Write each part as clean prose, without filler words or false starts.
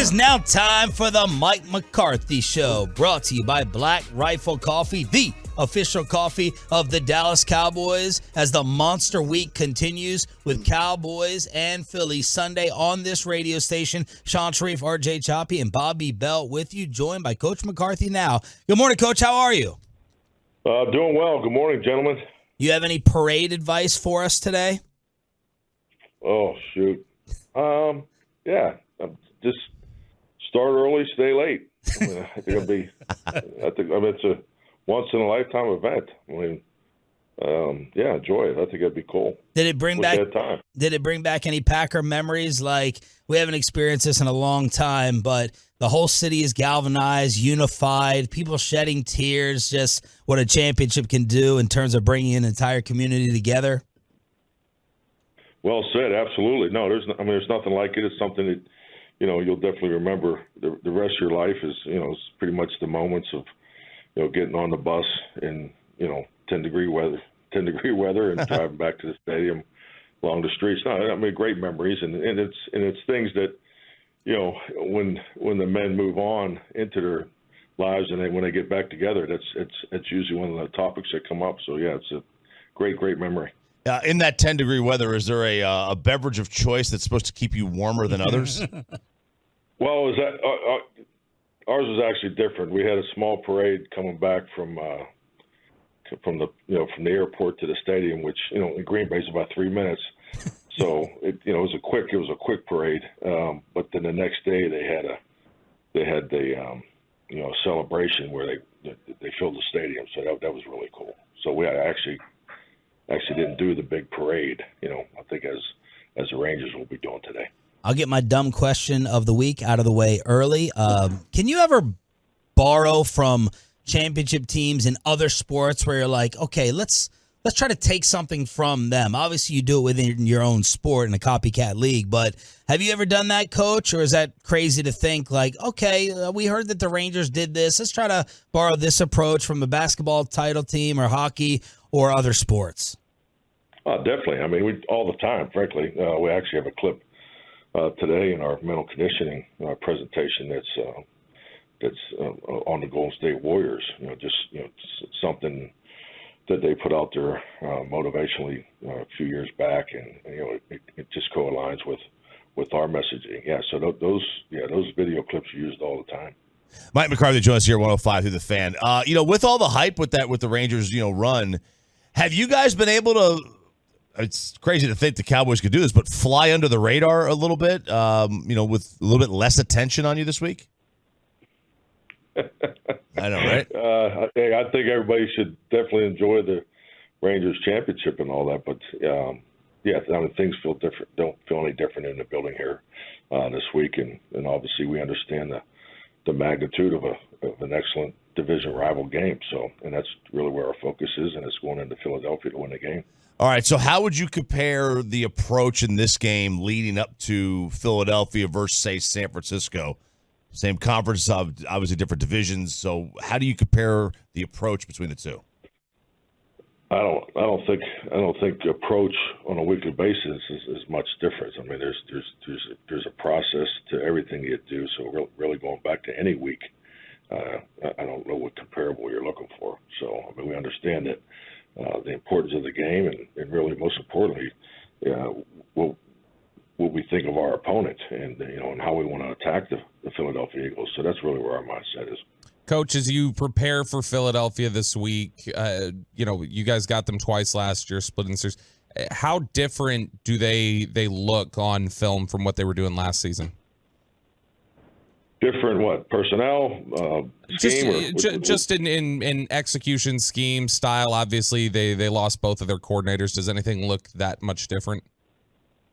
is now time for the Mike McCarthy Show, brought to you by Black Rifle Coffee, the official coffee of the Dallas Cowboys, as the Monster Week continues with Cowboys and Phillies Sunday on this radio station. Shan, RJ Choppy, and Bobby Bell with you, joined by Coach McCarthy now. Good morning, Coach. How are you? Doing well. Good morning, gentlemen. You have any parade advice for us today? Oh, shoot. Yeah. Just start early, stay late. I think it's a once in a lifetime event. Enjoy it. I think that'd be cool. Did it bring back any Packer memories? Like, we haven't experienced this in a long time, but the whole city is galvanized, unified, people shedding tears, just what a championship can do in terms of bringing an entire community together. Well said. Absolutely. No, there's nothing like it. It's something that, you'll definitely remember the rest of your life is, it's pretty much the moments of, getting on the bus in, 10-degree weather and driving back to the stadium along the streets. No, great memories. And it's things that, when the men move on into their lives and when they get back together, it's usually one of the topics that come up. So yeah, it's a great memory. In that 10-degree weather, is there a beverage of choice that's supposed to keep you warmer than others? Well, ours was actually different. We had a small parade coming back from the airport to the stadium, which in Green Bay is about 3 minutes. So it was a quick parade. But then the next day they had the celebration where they filled the stadium. So that was really cool. So we actually didn't do the big parade. I think as the Rangers will be doing today. I'll get my dumb question of the week out of the way early. Can you ever borrow from championship teams in other sports where you're like, okay, let's try to take something from them? Obviously, you do it within your own sport in a copycat league, but have you ever done that, Coach? Or is that crazy to think like, okay, we heard that the Rangers did this. Let's try to borrow this approach from a basketball title team or hockey or other sports? Definitely. We all the time, frankly. We actually have a clip today in our mental conditioning presentation that's on the Golden State Warriors. Something that they put out there motivationally a few years back, and it just co-aligns with our messaging. Yeah, so those video clips are used all the time. Mike McCarthy joins us here at 105 through the Fan. With all the hype with the Rangers run, have you guys been able to? It's crazy to think the Cowboys could do this, but fly under the radar a little bit, with a little bit less attention on you this week? I know, right? I think everybody should definitely enjoy the Rangers championship and all that, but things don't feel any different in the building here this week, and obviously we understand the magnitude of an excellent division rival game. So, and that's really where our focus is, and it's going into Philadelphia to win the game. All right, so how would you compare the approach in this game leading up to Philadelphia versus, say, San Francisco? Same conference, obviously different divisions. So how do you compare the approach between the two? I don't think approach on a weekly basis is much different. There's a process to everything you do. So really going back to any week, I don't know what comparable you're looking for. So we understand that. The importance of the game, and really most importantly, what we think of our opponent, and and how we want to attack the Philadelphia Eagles. So that's really where our mindset is. Coach, as you prepare for Philadelphia this week, you guys got them twice last year, splitting series. How different do they look on film from what they were doing last season? Different what? Personnel? Just in execution, scheme, style. Obviously, they lost both of their coordinators. Does anything look that much different?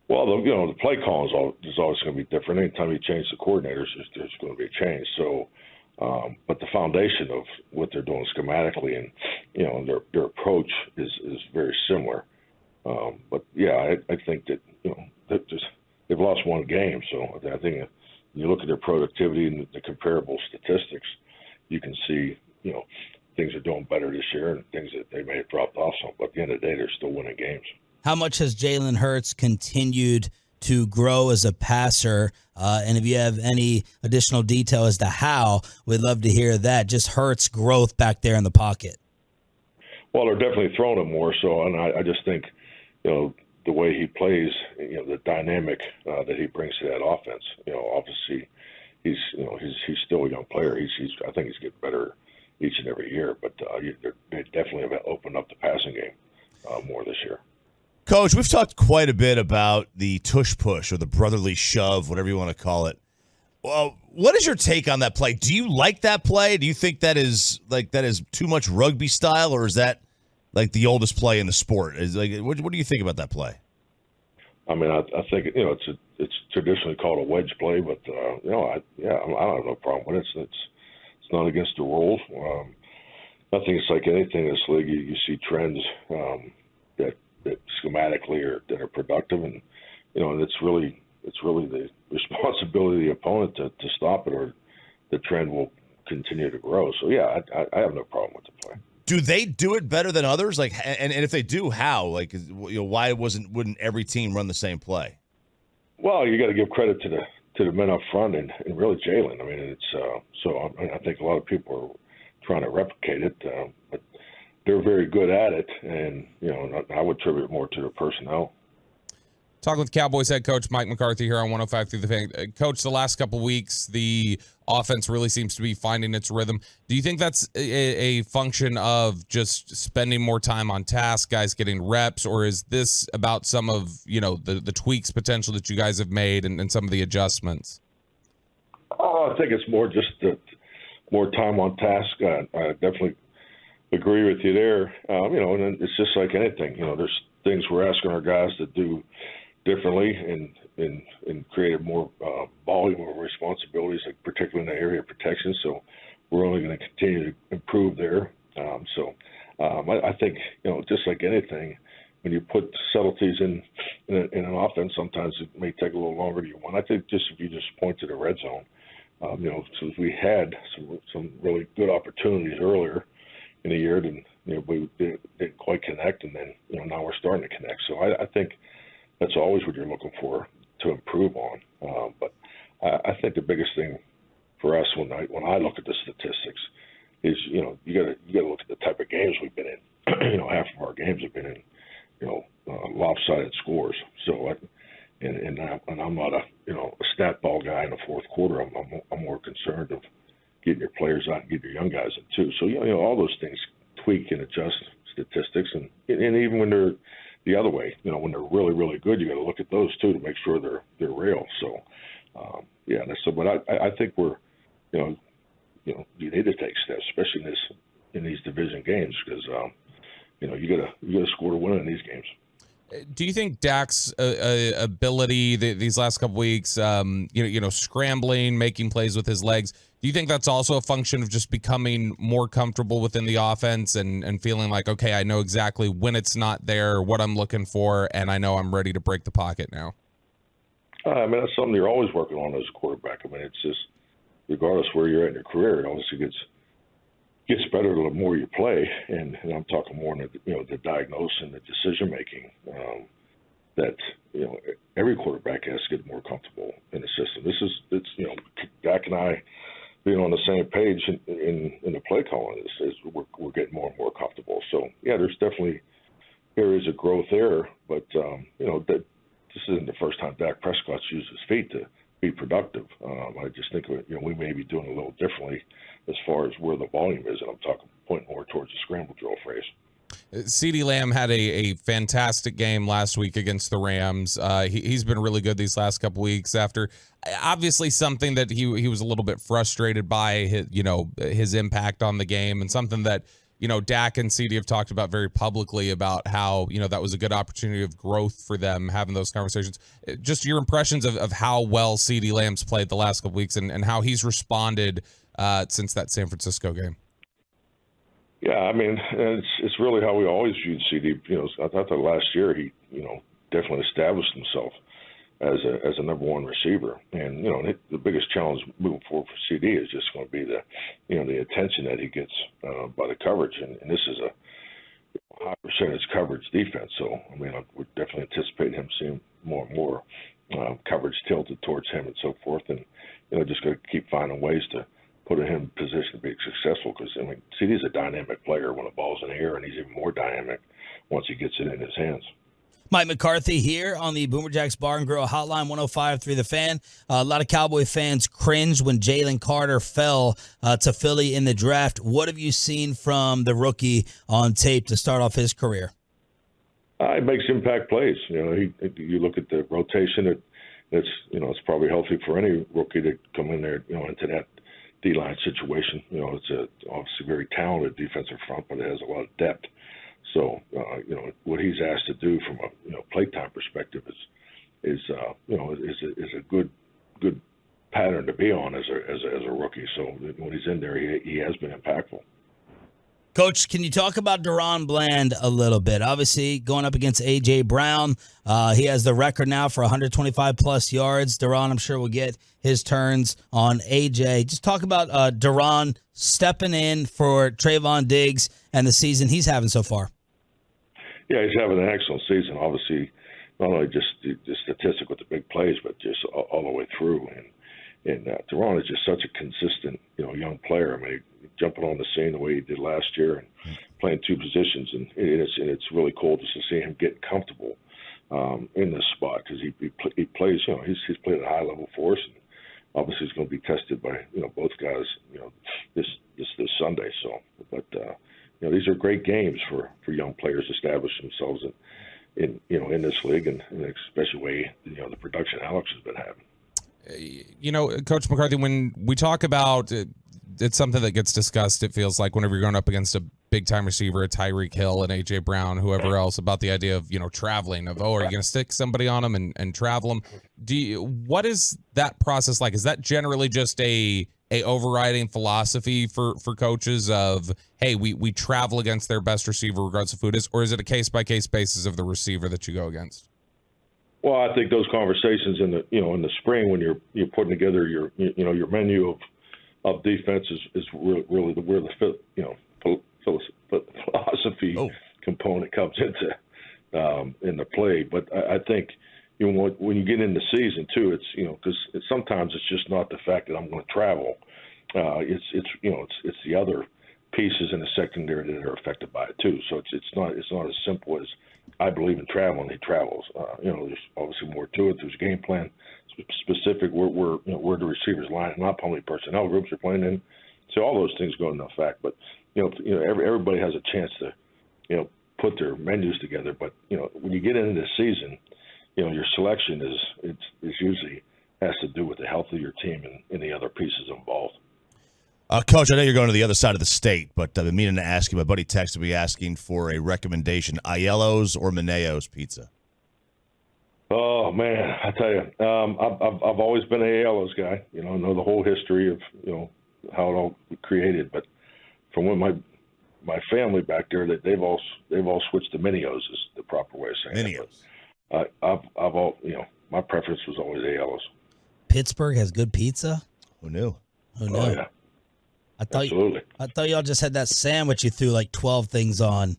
Well, the play call is always going to be different. Anytime you change the coordinators, there's going to be a change. So, but the foundation of what they're doing schematically and their approach is very similar. But yeah, I think that they've lost one game. So I think you look at their productivity and the comparable statistics, you can see, things are doing better this year and things that they may have dropped off some. But at the end of the day, they're still winning games. How much has Jalen Hurts continued to grow as a passer? And if you have any additional detail as to how, we'd love to hear that. Just Hurts' growth back there in the pocket. Well, they're definitely throwing him more so, and I just think, the way he plays, the dynamic that he brings to that offense. Obviously, he's still a young player. I think he's getting better each and every year, but they definitely have opened up the passing game more this year. Coach, we've talked quite a bit about the tush push or the brotherly shove, whatever you want to call it. Well, what is your take on that play? Do you like that play? Do you think that is too much rugby style, or is that like the oldest play in the sport? What do you think about that play? I mean, I think it's traditionally called a wedge play, but I don't have no problem with it. It's not against the rules. I think it's like anything in this league. You see trends that schematically that are productive, and and it's really the responsibility of the opponent to stop it, or the trend will continue to grow. So yeah, I have no problem with the play. Do they do it better than others? Like, and if they do, how? Like, why wouldn't every team run the same play? Well, you got to give credit to the men up front and really Jalen. I mean, it's I think a lot of people are trying to replicate it, but they're very good at it, and I would attribute it more to the personnel. Talking with Cowboys head coach Mike McCarthy here on 105 Through the Fan. Coach, the last couple weeks, the offense really seems to be finding its rhythm. Do you think that's a function of just spending more time on task, guys getting reps, or is this about some of the tweaks potential that you guys have made and some of the adjustments? I think it's more just more time on task. I definitely agree with you there. And it's just like anything. There's things we're asking our guys to do differently and create more volume of responsibilities, like particularly in the area of protection. So we're only going to continue to improve there. I think just like anything, when you put subtleties in an offense, sometimes it may take a little longer than you want. I think if you just point to the red zone, since we had some really good opportunities earlier in the year, then we didn't quite connect, and then now we're starting to connect. So I think that's always what you're looking for to improve on. But I think the biggest thing for us when I look at the statistics is you got to look at the type of games we've been in. Half of our games have been in lopsided scores. So and I'm not a stat ball guy in the fourth quarter. I'm more concerned of getting your players out and getting your young guys in too. So all those things tweak and adjust statistics, and even when they're the other way, when they're really, really good, you got to look at those too to make sure they're real. So, but I think we're, you need to take steps, especially in these division games, because you gotta score to win in these games. Do you think Dak's ability these last couple weeks, scrambling, making plays with his legs, do you think that's also a function of just becoming more comfortable within the offense and feeling like, okay, I know exactly when it's not there, what I'm looking for, and I know I'm ready to break the pocket now? That's something you're always working on as a quarterback. It's just, regardless where you're at in your career, it obviously gets better the more you play, and I'm talking more in the diagnosis and the decision making. That every quarterback has to get more comfortable in the system. It's Dak and I being on the same page in the play calling is we're getting more and more comfortable. So yeah, there's definitely areas of growth there, but that this isn't the first time Dak Prescott's used his feet to be productive. I just think we may be doing a little differently as far as where the volume is, and I'm pointing more towards the scramble drill phrase. CeeDee Lamb had a fantastic game last week against the Rams. He's been really good these last couple weeks after obviously something that he was a little bit frustrated by, his impact on the game, and something that Dak and CeeDee have talked about very publicly about how that was a good opportunity of growth for them, having those conversations. Just your impressions of how well CeeDee Lamb's played the last couple weeks and how he's responded since that San Francisco game. Yeah, it's really how we always viewed CeeDee. I thought that last year he, definitely established himself as a number one receiver, and the biggest challenge moving forward for CeeDee is just going to be the attention that he gets by the coverage, and this is a high percentage coverage defense. So I would definitely anticipate him seeing more and more coverage tilted towards him and so forth, and just got to keep finding ways to put him in position to be successful. Because CeeDee's a dynamic player when the ball's in the air, and he's even more dynamic once he gets it in his hands. Mike McCarthy here on the Boomer Jacks Bar and Grill Hotline 105.3 The Fan. A lot of Cowboy fans cringed when Jalen Carter fell to Philly in the draft. What have you seen from the rookie on tape to start off his career? It makes impact plays. You look at the rotation. It's probably healthy for any rookie to come in there, into that D-line situation. It's obviously very talented defensive front, but it has a lot of depth. So, what he's asked to do from a playtime perspective is a good pattern to be on as a rookie. So when he's in there, he has been impactful. Coach, can you talk about Deron Bland a little bit? Obviously, going up against A.J. Brown, he has the record now for 125-plus yards. Deron, I'm sure, will get his turns on A.J. Just talk about Deron stepping in for Trayvon Diggs and the season he's having so far. Yeah, he's having an excellent season. Obviously, not only just the statistic with the big plays, but just all the way through. And Deron is just such a consistent, young player. Jumping on the scene the way he did last year and playing two positions, and it's really cool just to see him get comfortable in this spot because he plays. He's played at a high level for us, and obviously he's going to be tested by both guys this Sunday. So, but these are great games for young players to establish themselves in this league, and especially the way the production Alex has been having. Coach McCarthy, when we talk about it's something that gets discussed, it feels like whenever you're going up against a big-time receiver, a Tyreek Hill and A.J. Brown, whoever else, about the idea of, traveling, are you going to stick somebody on them and travel them? What is that process like? Is that generally just a overriding philosophy for coaches of, hey, we travel against their best receiver regardless of who it is, or is it a case-by-case basis of the receiver that you go against? Well, I think those conversations in the spring when you're putting together your menu of defense is really where the philosophy component comes into play. But I think when you get into season too, it's because sometimes it's just not the fact that I'm going to travel. It's the other pieces in the secondary that are affected by it too. So it's not as simple as I believe in traveling. He travels. There's obviously more to it. There's a game plan specific where the receivers lining up, how many personnel groups are playing in. So all those things go into effect. But everybody has a chance to put their menus together. But when you get into this season, your selection is usually has to do with the health of your team and the other pieces involved. Coach, I know you're going to the other side of the state, but I've been meaning to ask you. My buddy texted me asking for a recommendation: Aiello's or Meneo's pizza. Oh man, I tell you, I've always been an Aiello's guy. I know the whole history of how it all created, but from when my family back there, that they've all switched to Meneo's is the proper way of saying Meneo's. it. I've my preference was always Aiello's. Pittsburgh has good pizza? Who knew? Oh yeah. Absolutely. I thought y'all just had that sandwich you threw like 12 things on.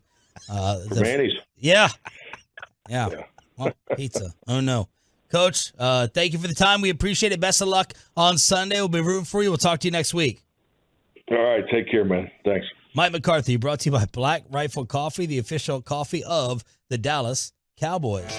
Manny's. Yeah. Well, pizza. Oh, no. Coach, thank you for the time. We appreciate it. Best of luck on Sunday. We'll be rooting for you. We'll talk to you next week. All right. Take care, man. Thanks. Mike McCarthy, brought to you by Black Rifle Coffee, the official coffee of the Dallas Cowboys.